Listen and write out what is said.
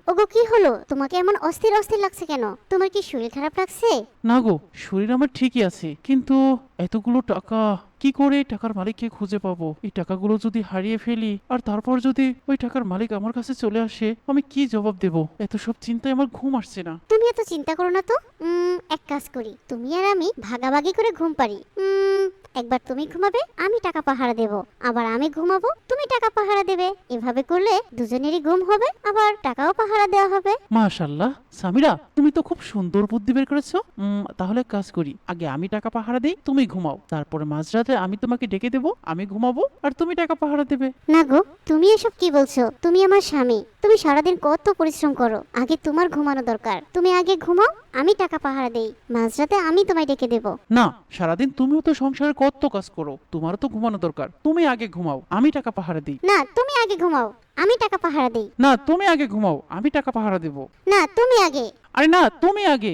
ওগো কি হলো, তোমাকে এমন অস্থির অস্থির লাগছে কেন? তোমার কি শরীর খারাপ লাগছে? না গো, শরীর আমার ঠিকই আছে, কিন্তু এতগুলো টাকা কি করে এই টাকার মালিককে খুঁজে পাবো? এই টাকাগুলো যদি হারিয়ে ফেলি আর তারপর যদি ওই টাকার মালিক আমার কাছে চলে আসে, আমি কি জবাব দেব? এত সব চিন্তায় আমার ঘুম আসছে না। তুমি এত চিন্তা করো না তো। এক কাজ করি, তুমি আর আমি ভাগাভাগি করে ঘুম পারি। একবার তুমি ঘুমাবে, আমি টাকা পাহারা দেব। আবার আমি ঘুমাবো, তুমি টাকা পাহারা দেবে। এভাবে করলে দুজনেরই ঘুম হবে, আবার টাকাও পাহারা দেওয়া হবে। মাশাল্লাহ, সামিরা তুমি তো খুব সুন্দর বুদ্ধি বের করেছো। তাহলে এক কাজ করি, আগে আমি টাকা পাহারা দিই, তুমি ঘুমাও, তারপরে মাঝরাতে আমি তোমাকে ডেকে দেবো, আমি ঘুমাবো আর তুমি টাকা পাহারা দেবে। না গো, তুমি এসব কি বলছো? তুমি আমার স্বামী, তুমি সারাদিন কত পরিশ্রম করো, আগে তোমার ঘুমানো দরকার। তুমি আগে ঘুমাও, আমি টাকা পাহারা দেই, মাঝরাতে আমি তোমায় ডেকে দেব। না, সারাদিন তুমিও তো সংসারে কত কাজ করো, তোমারও তো ঘুমানো দরকার। তুমি আগে ঘুমাও, আমি টাকা পাহারা দিই। না, তুমি আগে ঘুমাও, আমি টাকা পাহারা দেই। না, তুমি আগে ঘুমাও, আমি টাকা পাহারা দেব। না, তুমি আগে। আরে না, তুমি আগে।